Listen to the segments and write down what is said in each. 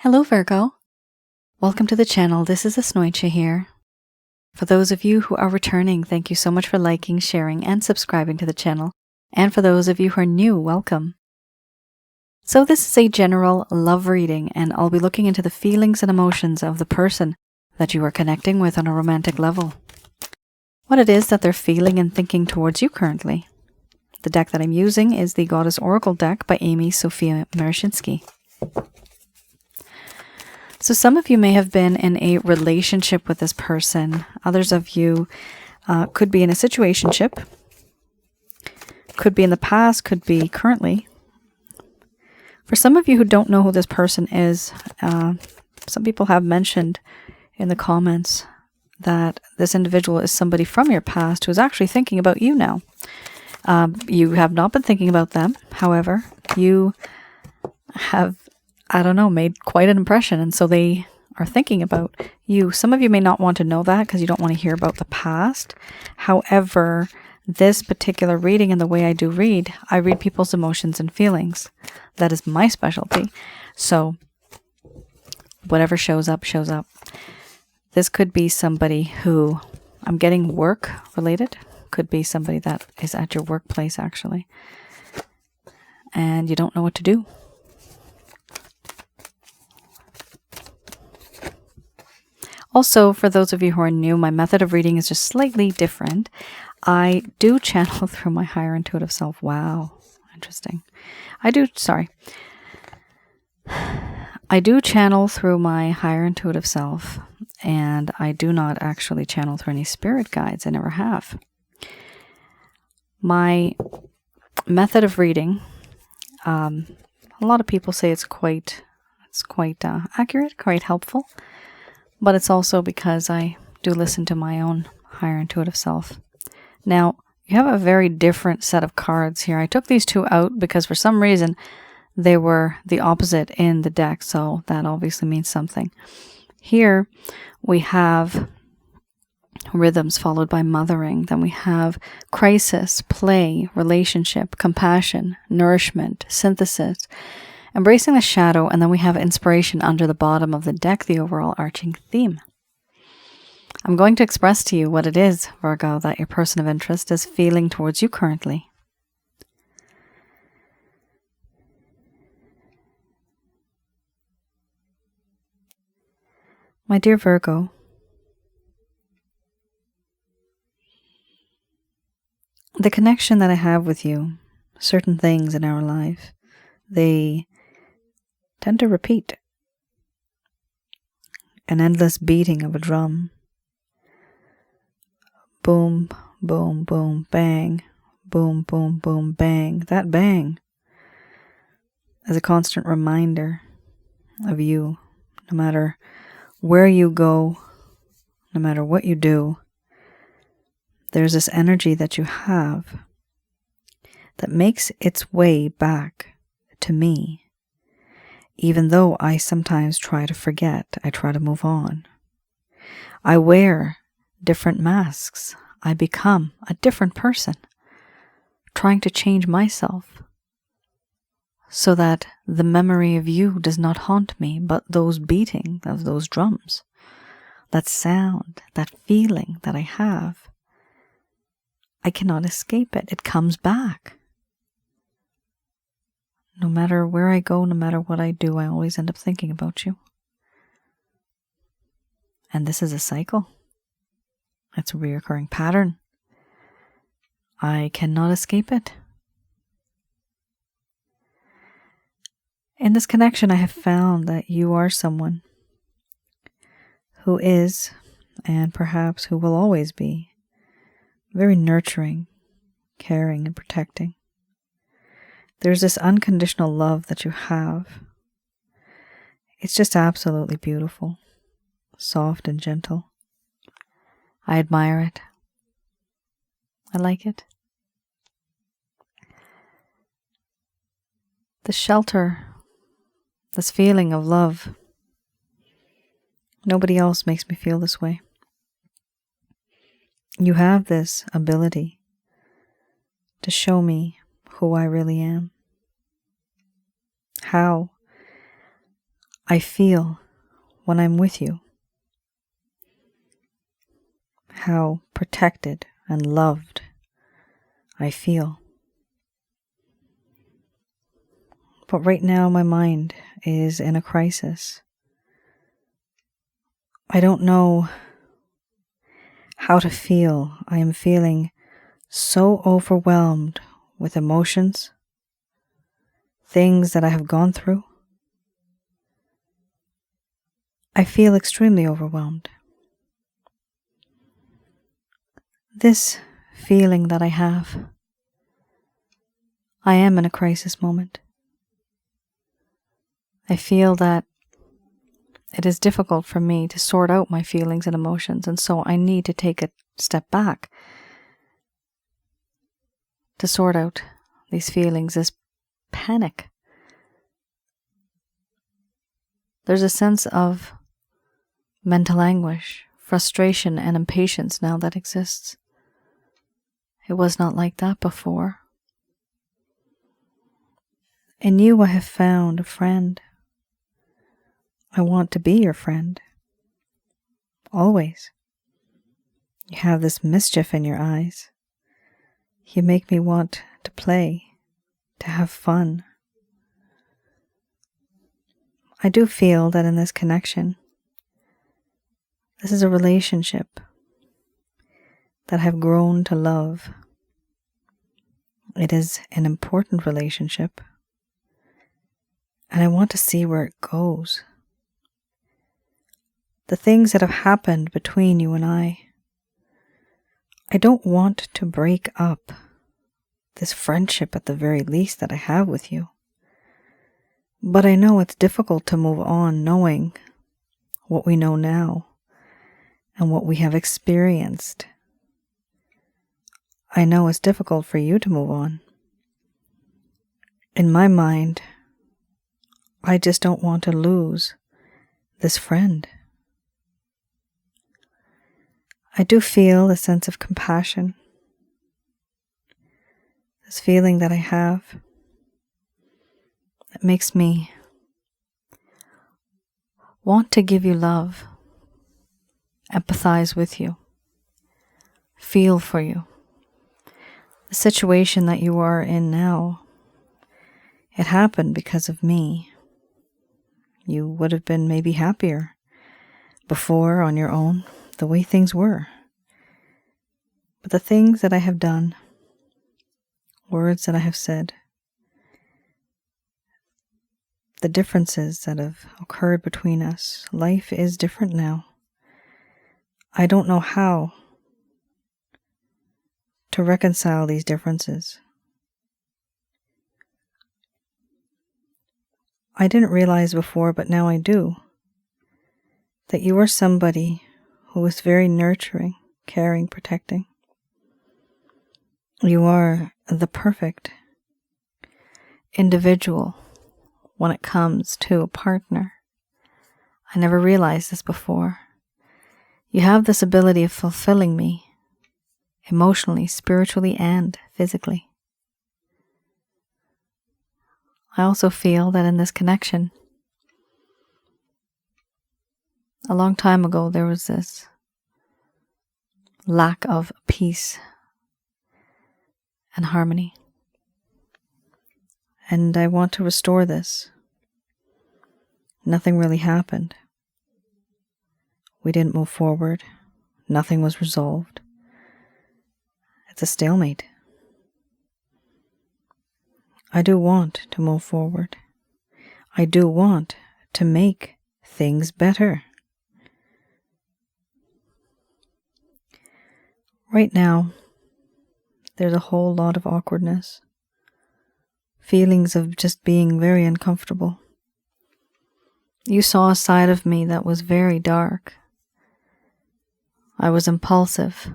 Hello Virgo, welcome to the channel. This is Asnointia here. For those of you who are returning, thank you so much for liking, sharing, and subscribing to the channel. And for those of you who are new, welcome. So this is a general love reading, and I'll be looking into the feelings and emotions of the person that you are connecting with on a romantic level. What it is that they're feeling and thinking towards you currently. The deck that I'm using is the Goddess Oracle deck by Amy Sophia Marashinsky. So some of you may have been in a relationship with this person. Others of you could be in a situationship. Could be in the past, could be currently. For some of you who don't know who this person is, some people have mentioned in the comments that this individual is somebody from your past who is actually thinking about you now. You have not been thinking about them. However, you have, made quite an impression, and so they are thinking about you. Some of you may not want to know that because you don't want to hear about the past. However, this particular reading and the way I read people's emotions and feelings. That is my specialty. So whatever shows up, shows up. This could be somebody who, I'm getting work related. Could be somebody that is at your workplace actually. And you don't know what to do. Also, for those of you who are new, my method of reading is just slightly different. I do channel through my higher intuitive self. Wow, interesting. I do channel through my higher intuitive self, and I do not actually channel through any spirit guides. I never have. My method of reading, a lot of people say it's quite accurate, quite helpful. But it's also because I do listen to my own higher intuitive self. Now, you have a very different set of cards here. I took these two out because for some reason they were the opposite in the deck, so that obviously means something. Here we have rhythms followed by mothering. Then we have crisis, play, relationship, compassion, nourishment, synthesis, embracing the shadow, and then we have inspiration under the bottom of the deck, the overall arching theme. I'm going to express to you what it is, Virgo, that your person of interest is feeling towards you currently. My dear Virgo, the connection that I have with you, certain things in our life, they tend to repeat. An endless beating of a drum. Boom, boom, boom, bang. Boom, boom, boom, bang. That bang is a constant reminder of you. No matter where you go, no matter what you do, there's this energy that you have that makes its way back to me. Even though I sometimes try to forget, I try to move on. I wear different masks. I become a different person, trying to change myself so that the memory of you does not haunt me, but those beating of those drums, that sound, that feeling that I have, I cannot escape it. It comes back. No matter where I go, no matter what I do, I always end up thinking about you. And this is a cycle. It's a reoccurring pattern. I cannot escape it. In this connection, I have found that you are someone who is, and perhaps who will always be, very nurturing, caring, and protecting. There's this unconditional love that you have. It's just absolutely beautiful, soft and gentle. I admire it. I like it. The shelter, this feeling of love, nobody else makes me feel this way. You have this ability to show me who I really am. How I feel when I'm with you. How protected and loved I feel. But right now my mind is in a crisis. I don't know how to feel. I am feeling so overwhelmed with emotions, things that I have gone through. I feel extremely overwhelmed. This feeling that I have, I am in a crisis moment. I feel that it is difficult for me to sort out my feelings and emotions, and so I need to take a step back to sort out these feelings, this panic. There's a sense of mental anguish, frustration, and impatience now that exists. It was not like that before. In you, I have found a friend. I want to be your friend. Always. You have this mischief in your eyes. You make me want to play, to have fun. I do feel that in this connection, this is a relationship that I have grown to love. It is an important relationship, and I want to see where it goes. The things that have happened between you and I don't want to break up this friendship at the very least that I have with you. But I know it's difficult to move on knowing what we know now and what we have experienced. I know it's difficult for you to move on. In my mind, I just don't want to lose this friend. I do feel a sense of compassion. This feeling that I have, it makes me want to give you love, empathize with you, feel for you. The situation that you are in now, it happened because of me. You would have been maybe happier before on your own, the way things were. But the things that I have done, words that I have said, the differences that have occurred between us, life is different now. I don't know how to reconcile these differences. I didn't realize before, but now I do, that you are somebody who is very nurturing, caring, protecting. You are the perfect individual when it comes to a partner. I never realized this before. You have this ability of fulfilling me emotionally, spiritually, and physically. I also feel that in this connection, a long time ago there was this lack of peace and harmony. And I want to restore this. Nothing really happened. We didn't move forward. Nothing was resolved. It's a stalemate. I do want to move forward. I do want to make things better. Right now, there's a whole lot of awkwardness. Feelings of just being very uncomfortable. You saw a side of me that was very dark. I was impulsive,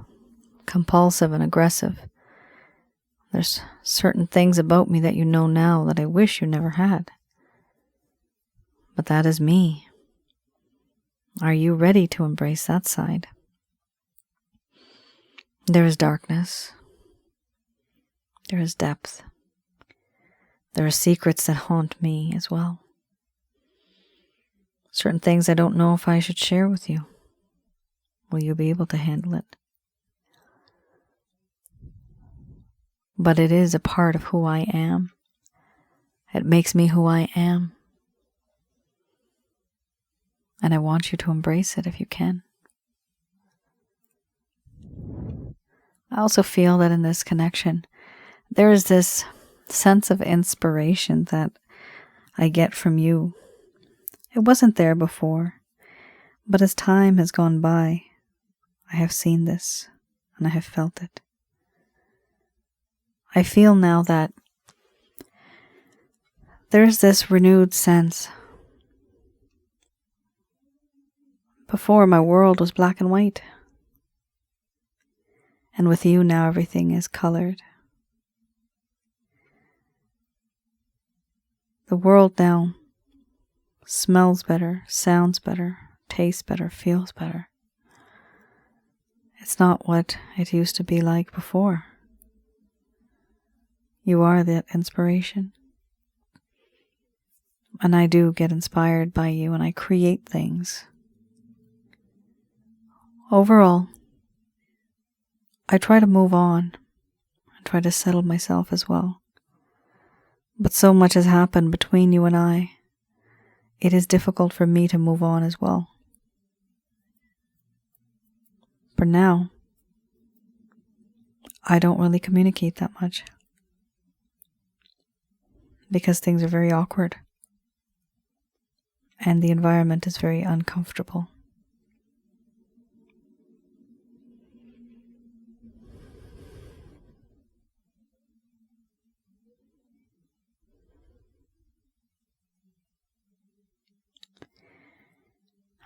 compulsive, and aggressive. There's certain things about me that you know now that I wish you never had. But that is me. Are you ready to embrace that side? There is darkness. There is depth. There are secrets that haunt me as well. Certain things I don't know if I should share with you. Will you be able to handle it? But it is a part of who I am. It makes me who I am. And I want you to embrace it if you can. I also feel that in this connection, there is this sense of inspiration that I get from you. It wasn't there before, but as time has gone by, I have seen this and I have felt it. I feel now that there's this renewed sense. Before, my world was black and white. And with you now, everything is colored. The world now smells better, sounds better, tastes better, feels better. It's not what it used to be like before. You are that inspiration. And I do get inspired by you and I create things. Overall, I try to move on and try to settle myself as well. But so much has happened between you and I. It is difficult for me to move on as well. For now, I don't really communicate that much. Because things are very awkward. And the environment is very uncomfortable.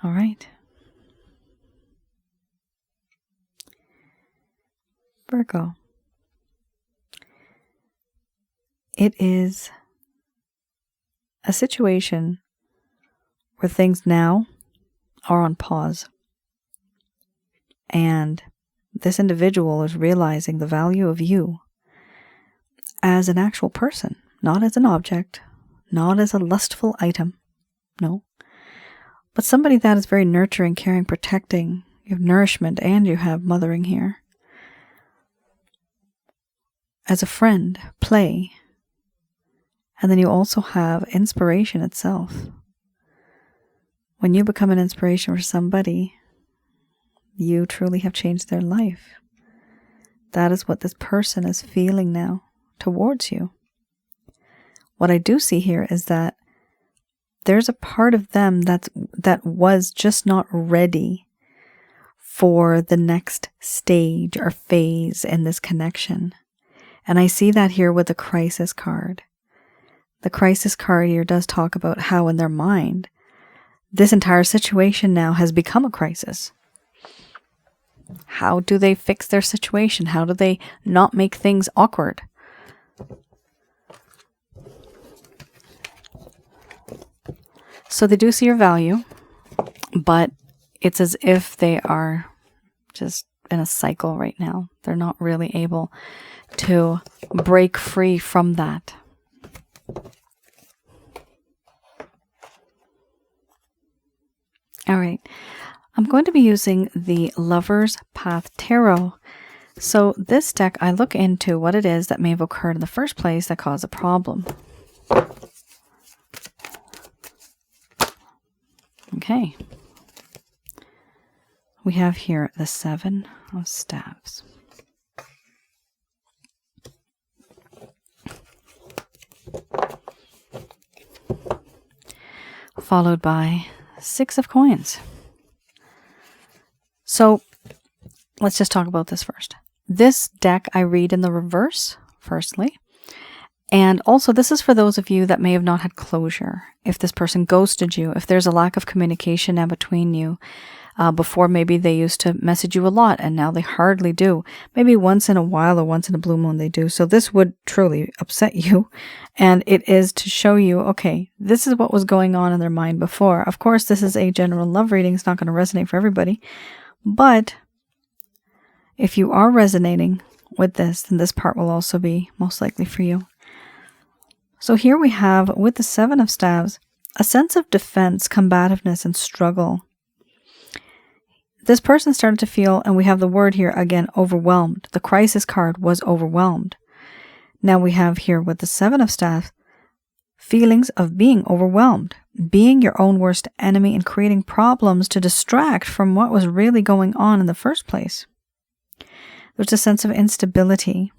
All right. Virgo. It is a situation where things now are on pause. And this individual is realizing the value of you as an actual person, not as an object, not as a lustful item. No. But somebody that is very nurturing, caring, protecting. You have nourishment and you have mothering here. As a friend, play. And then you also have inspiration itself. When you become an inspiration for somebody, you truly have changed their life. That is what this person is feeling now towards you. What I do see here is that there's a part of them that was just not ready for the next stage or phase in this connection. And I see that here with the crisis card. The crisis card here does talk about how in their mind, this entire situation now has become a crisis. How do they fix their situation? How do they not make things awkward? So they do see your value, but it's as if they are just in a cycle right now. They're not really able to break free from that. All right, I'm going to be using the Lover's Path Tarot. So this deck, I look into what it is that may have occurred in the first place that caused a problem. Okay. We have here the Seven of Staves. Followed by Six of Coins. So let's just talk about this first. This deck I read in the reverse, firstly. And also this is for those of you that may have not had closure. If this person ghosted you, if there's a lack of communication now between you, before maybe they used to message you a lot and now they hardly do. Maybe once in a while or once in a blue moon they do. So this would truly upset you. And it is to show you, okay, this is what was going on in their mind before. Of course, this is a general love reading. It's not going to resonate for everybody. But if you are resonating with this, then this part will also be most likely for you. So here we have, with the Seven of Staves, a sense of defense, combativeness, and struggle. This person started to feel, and we have the word here again, overwhelmed. The crisis card was overwhelmed. Now we have here with the Seven of Staffs, feelings of being overwhelmed, being your own worst enemy and creating problems to distract from what was really going on in the first place. There's a sense of instability.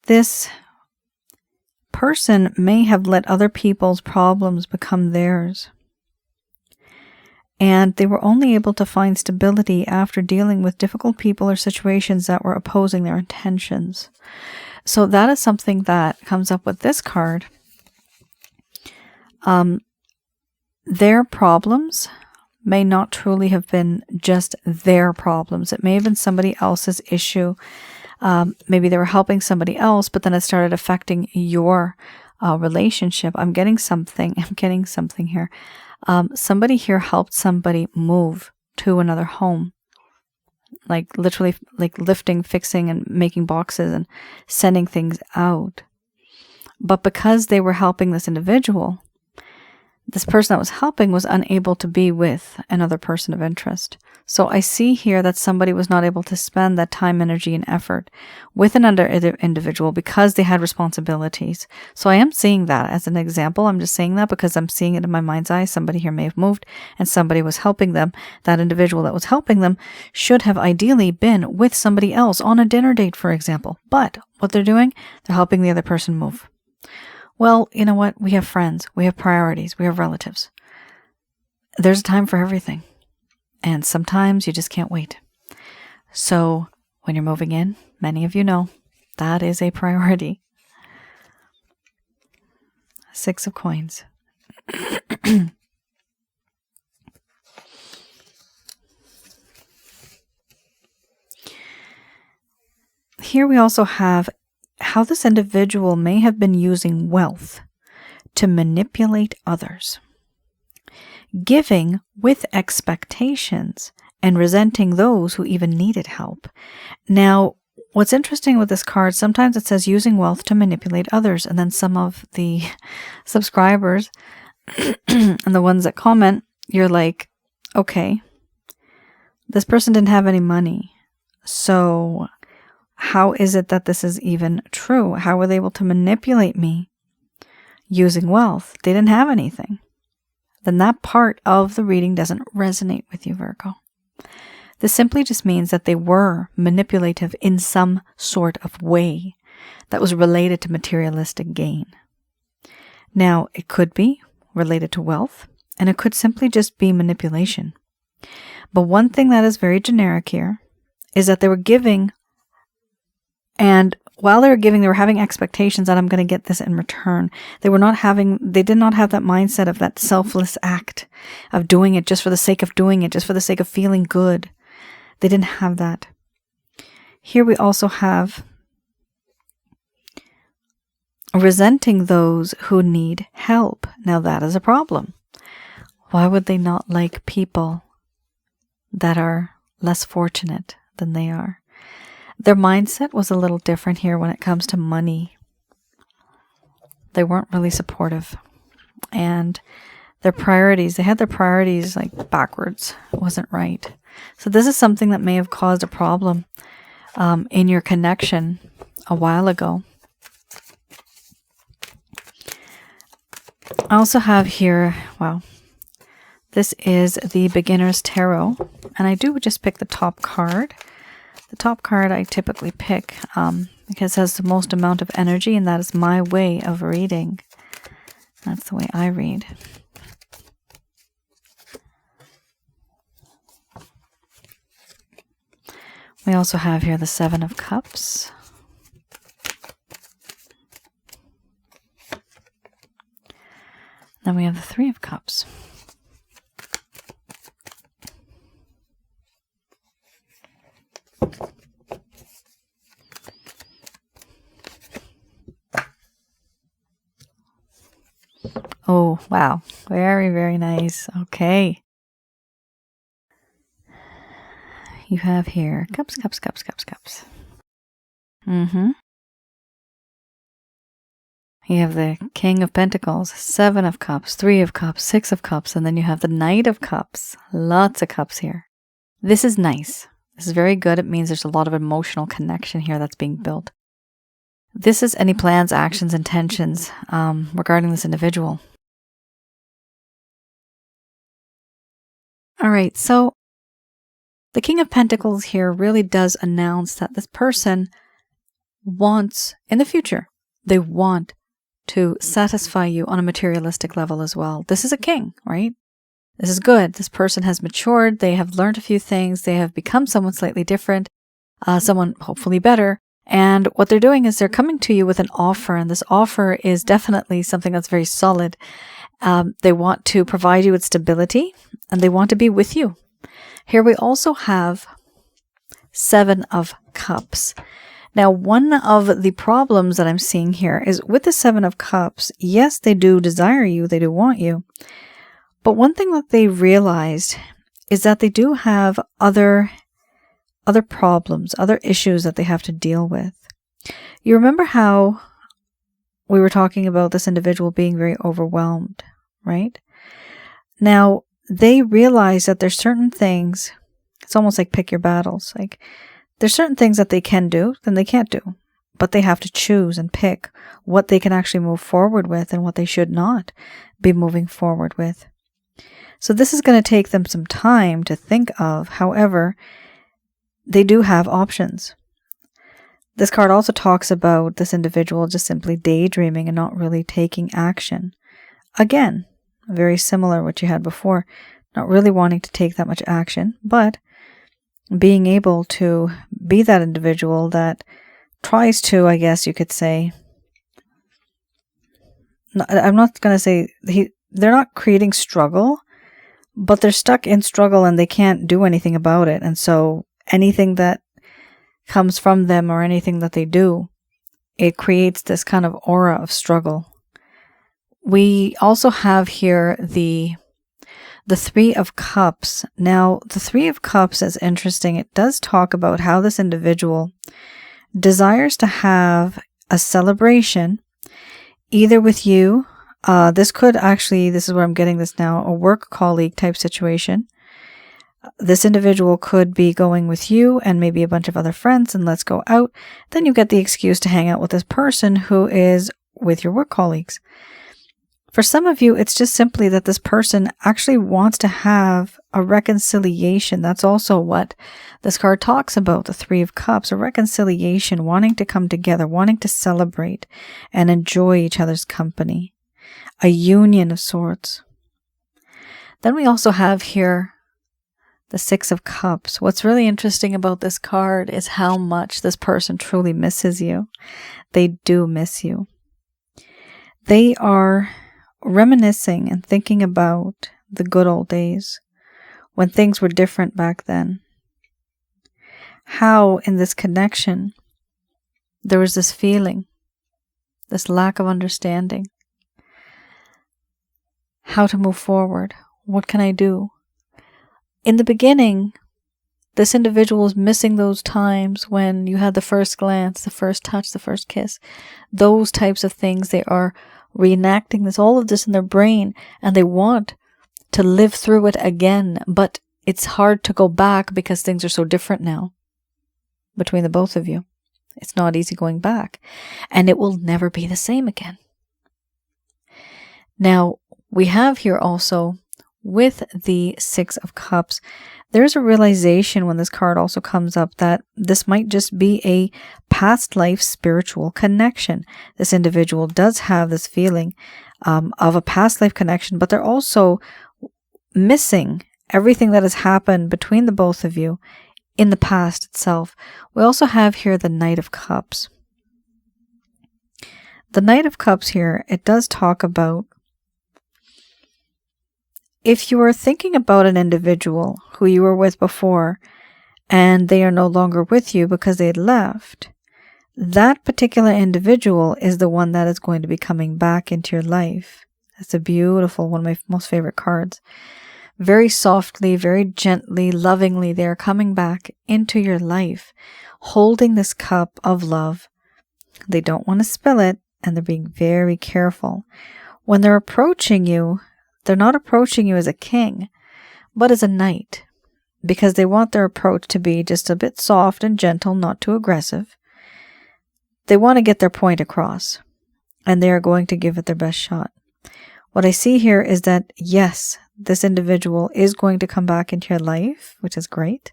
This person may have let other people's problems become theirs. And they were only able to find stability after dealing with difficult people or situations that were opposing their intentions. So that is something that comes up with this card. Their problems may not truly have been just their problems. It may have been somebody else's issue. Maybe they were helping somebody else, but then it started affecting your relationship. I'm getting something here. Somebody here helped somebody move to another home. Like literally like lifting, fixing, and making boxes and sending things out. But because they were helping this individual, this person that was helping was unable to be with another person of interest. So I see here that somebody was not able to spend that time, energy, and effort with another individual because they had responsibilities. So I am seeing that as an example. I'm just saying that because I'm seeing it in my mind's eye. Somebody here may have moved and somebody was helping them. That individual that was helping them should have ideally been with somebody else on a dinner date, for example. But what they're doing, they're helping the other person move. Well, you know what? We have friends, we have priorities, we have relatives. There's a time for everything. And sometimes you just can't wait. So when you're moving in, many of you know, that is a priority. Six of Coins. Here we also have how this individual may have been using wealth to manipulate others, giving with expectations and resenting those who even needed help. Now, what's interesting with this card, sometimes it says using wealth to manipulate others, and then some of the subscribers and the ones that comment, you're like, okay, this person didn't have any money, so how is it that this is even true? How were they able to manipulate me using wealth? They didn't have anything. Then that part of the reading doesn't resonate with you, Virgo. This simply just means that they were manipulative in some sort of way that was related to materialistic gain. Now, it could be related to wealth, and it could simply just be manipulation. But one thing that is very generic here is that they were giving, and while they were giving, they were having expectations that I'm going to get this in return. They did not have that mindset of that selfless act of doing it just for the sake of doing it, just for the sake of feeling good. They didn't have that. Here we also have resenting those who need help. Now that is a problem. Why would they not like people that are less fortunate than they are? Their mindset was a little different here when it comes to money. They weren't really supportive. And their priorities, they had their priorities like backwards. It wasn't right. So this is something that may have caused a problem in your connection a while ago. I also have here, wow, this is the Beginner's Tarot. And I do just pick the top card. The top card I typically pick because it has the most amount of energy, and that is my way of reading. That's the way I read. We also have here the Seven of Cups. Then we have the Three of Cups. Oh, wow. Very, very nice. Okay. You have here cups, cups, cups, cups, cups. You have the King of Pentacles, 7 of Cups, 3 of Cups, 6 of Cups, and then you have the Knight of Cups. Lots of cups here. This is nice. This is very good. It means there's a lot of emotional connection here that's being built. This is any plans, actions, intentions regarding this individual. All right, so the King of Pentacles here really does announce that this person wants, in the future, they want to satisfy you on a materialistic level as well. This is a king, right? This is good. This person has matured. They have learned a few things. They have become someone slightly different, someone hopefully better. And what they're doing is they're coming to you with an offer. And this offer is definitely something that's very solid. They want to provide you with stability and they want to be with you. Here we also have 7 of Cups. Now, one of the problems that I'm seeing here is with the 7 of Cups, yes, they do desire you, they do want you. But one thing that they realized is that they do have other problems, other issues that they have to deal with. You remember how we were talking about this individual being very overwhelmed, right? Now, they realize that there's certain things, it's almost like pick your battles, like there's certain things that they can do, then they can't do. But they have to choose and pick what they can actually move forward with and what they should not be moving forward with. So this is going to take them some time to think of. However, they do have options. This card also talks about this individual just simply daydreaming and not really taking action. Again, very similar to what you had before. Not really wanting to take that much action, but being able to be that individual that tries to, I guess you could say, I'm not going to say, they're not creating struggle, but they're stuck in struggle and they can't do anything about it. And so anything that comes from them or anything that they do, it creates this kind of aura of struggle. We also have here the 3 of Cups. Now, the 3 of Cups is interesting. It does talk about how this individual desires to have a celebration, either with you. This could actually, this is where I'm getting this now, a work colleague type situation. This individual could be going with you and maybe a bunch of other friends and let's go out. Then you get the excuse to hang out with this person who is with your work colleagues. For some of you, it's just simply that this person actually wants to have a reconciliation. That's also what this card talks about, the 3 of Cups, a reconciliation, wanting to come together, wanting to celebrate and enjoy each other's company, a union of sorts. Then we also have here the 6 of Cups. What's really interesting about this card is how much this person truly misses you. They do miss you. They are reminiscing and thinking about the good old days when things were different back then. How in this connection there was this feeling, this lack of understanding. How to move forward. What can I do? In the beginning, this individual was missing those times when you had the first glance, the first touch, the first kiss. Those types of things, they are reenacting this, all of this in their brain, and they want to live through it again, but it's hard to go back because things are so different now between the both of you. It's not easy going back, and it will never be the same again. Now, we have here also with the 6 of Cups, there's a realization when this card also comes up that this might just be a past life spiritual connection. This individual does have this feeling of a past life connection, but they're also missing everything that has happened between the both of you in the past itself. We also have here the Knight of Cups. The Knight of Cups here, it does talk about if you are thinking about an individual who you were with before and they are no longer with you because they had left, that particular individual is the one that is going to be coming back into your life. That's a beautiful, one of my most favorite cards. Very softly, very gently, lovingly, they are coming back into your life, holding this cup of love. They don't want to spill it, and they're being very careful. When they're approaching you, they're not approaching you as a king, but as a knight, because they want their approach to be just a bit soft and gentle, not too aggressive. They want to get their point across, and they are going to give it their best shot. What I see here is that, yes, this individual is going to come back into your life, which is great.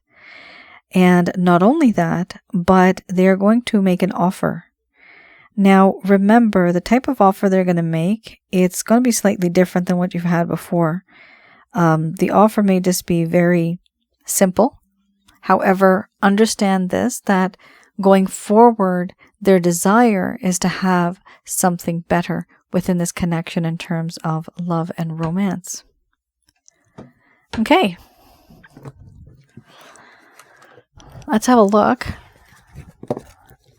And not only that, but they are going to make an offer. Now, remember, the type of offer they're going to make, it's going to be slightly different than what you've had before. The offer may just be very simple. However, understand this, that going forward, their desire is to have something better within this connection in terms of love and romance. Okay. Let's have a look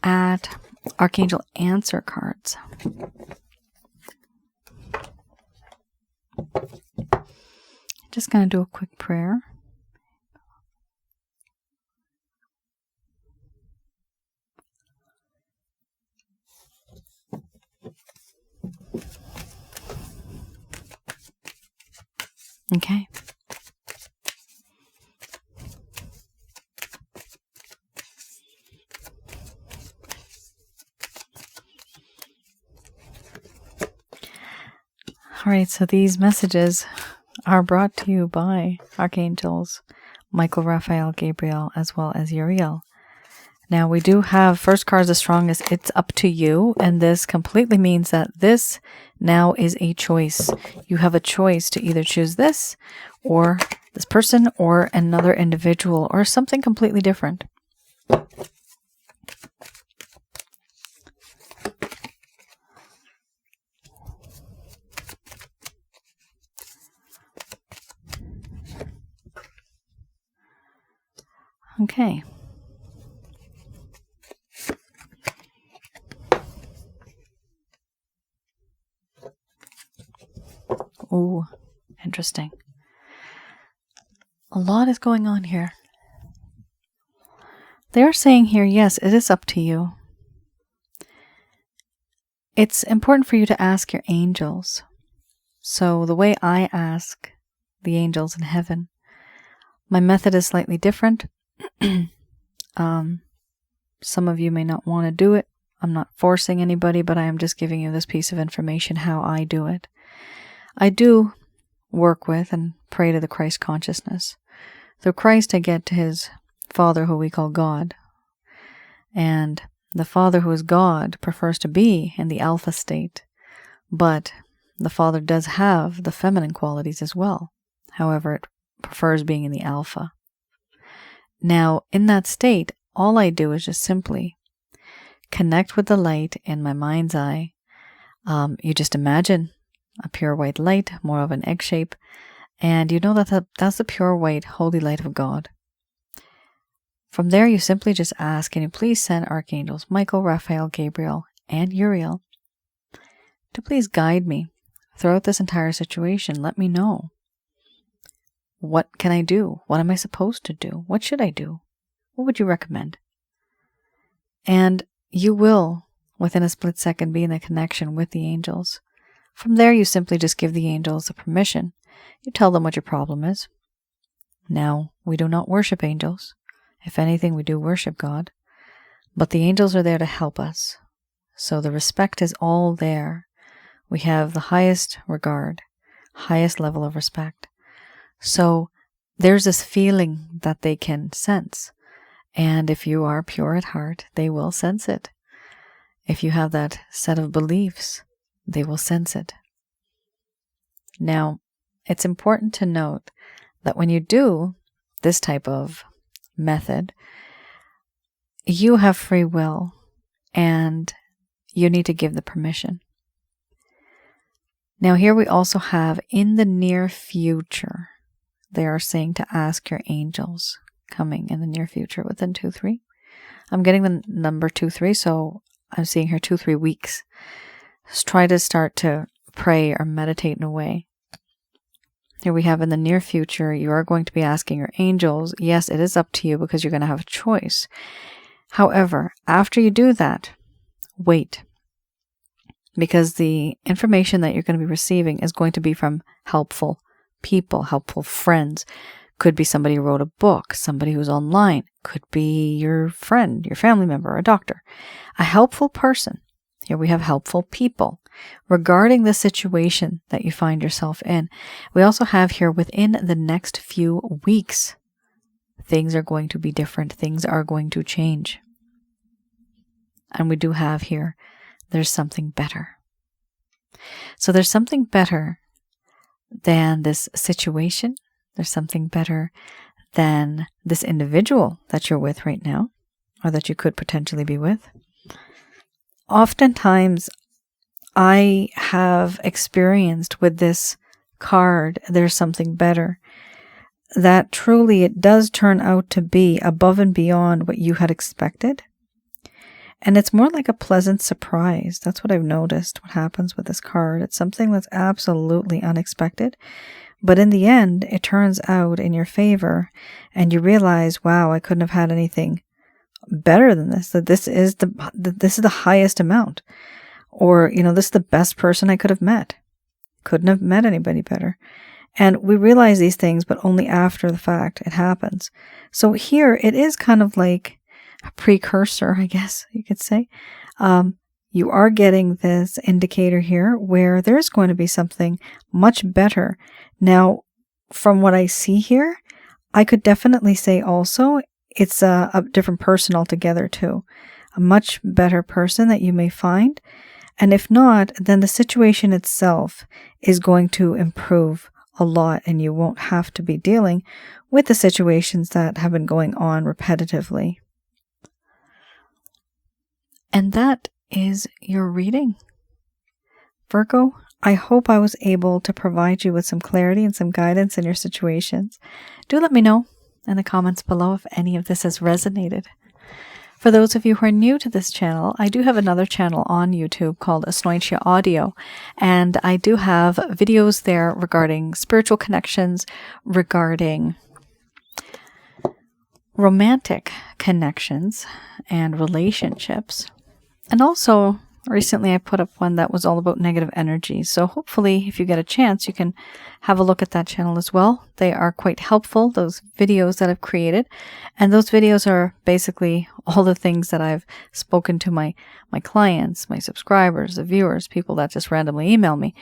at Archangel answer cards. Just going to do a quick prayer. Okay. All right, so these messages are brought to you by Archangels Michael, Raphael, Gabriel, as well as Uriel. Now, we do have first card is the strongest. It's up to you, and this completely means that this now is a choice. You have a choice to either choose this, or this person, or another individual, or something completely different. Okay. Ooh, interesting. A lot is going on here. They're saying here, yes, it is up to you. It's important for you to ask your angels. So the way I ask the angels in heaven, my method is slightly different. Some of you may not want to do it. I'm not forcing anybody, but I am just giving you this piece of information, how I do it. I do work with and pray to the Christ consciousness. Through Christ, I get to his Father, who we call God. And the Father, who is God, prefers to be in the alpha state. But the Father does have the feminine qualities as well. However, it prefers being in the alpha. Now, in that state, all I do is just simply connect with the light in my mind's eye. You just imagine a pure white light, more of an egg shape, and you know that that's the pure white holy light of God. From there, you simply just ask, can you please send Archangels Michael, Raphael, Gabriel, and Uriel to please guide me throughout this entire situation. Let me know. What can I do? What am I supposed to do? What should I do? What would you recommend? And you will, within a split second, be in a connection with the angels. From there, you simply just give the angels the permission. You tell them what your problem is. Now, we do not worship angels. If anything, we do worship God. But the angels are there to help us. So the respect is all there. We have the highest regard, highest level of respect. So there's this feeling that they can sense. And if you are pure at heart, they will sense it. If you have that set of beliefs, they will sense it. Now, it's important to note that when you do this type of method, you have free will and you need to give the permission. Now, here we also have in the near future, they are saying to ask your angels coming in the near future within 2-3. I'm getting the number 2-3, so I'm seeing here 2-3 weeks. Just try to start to pray or meditate in a way. Here we have in the near future, you are going to be asking your angels. Yes, it is up to you because you're going to have a choice. However, after you do that, wait. because the information that you're going to be receiving is going to be from helpful people, helpful friends. Could be somebody who wrote a book, somebody who's online, could be your friend, your family member, a doctor, a helpful person. Here we have helpful people regarding the situation that you find yourself in. We also have here within the next few weeks, things are going to be different. Things are going to change. And we do have here, there's something better. So there's something better than this situation. There's something better than this individual that you're with right now, or that you could potentially be with. Oftentimes, I have experienced with this card, there's something better, that truly it does turn out to be above and beyond what you had expected. And it's more like a pleasant surprise. That's what I've noticed, what happens with this card. It's something that's absolutely unexpected. But in the end, it turns out in your favor, and you realize, wow, I couldn't have had anything better than this, that this is the highest amount. Or, this is the best person I could have met. Couldn't have met anybody better. And we realize these things, but only after the fact it happens. So here, it is kind of like a precursor, I guess you could say. You are getting this indicator here where there's going to be something much better. Now, from what I see here, I could definitely say also it's a different person altogether too. A much better person that you may find. And if not, then the situation itself is going to improve a lot, and you won't have to be dealing with the situations that have been going on repetitively. And that is your reading. Virgo, I hope I was able to provide you with some clarity and some guidance in your situations. Do let me know in the comments below if any of this has resonated. For those of you who are new to this channel, I do have another channel on YouTube called Asnointia Audio, and I do have videos there regarding spiritual connections, regarding romantic connections and relationships. And also, recently I put up one that was all about negative energy. So hopefully, if you get a chance, you can have a look at that channel as well. They are quite helpful, those videos that I've created. And those videos are basically all the things that I've spoken to my clients, my subscribers, the viewers, people that just randomly email me.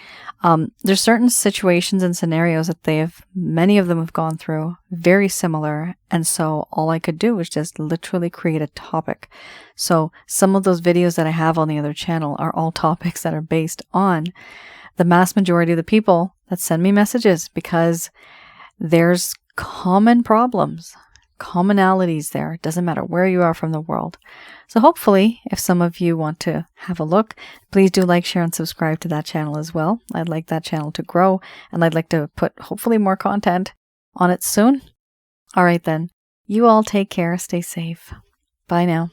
There's certain situations and scenarios that many of them have gone through, very similar. And so all I could do was just literally create a topic. So some of those videos that I have on the other channel are all topics that are based on the mass majority of the people that send me messages, because there's common problems, commonalities there. It doesn't matter where you are from the world. So hopefully, if some of you want to have a look, please do like, share, and subscribe to that channel as well. I'd like that channel to grow, and I'd like to put hopefully more content on it soon. All right then, you all take care, stay safe. Bye now.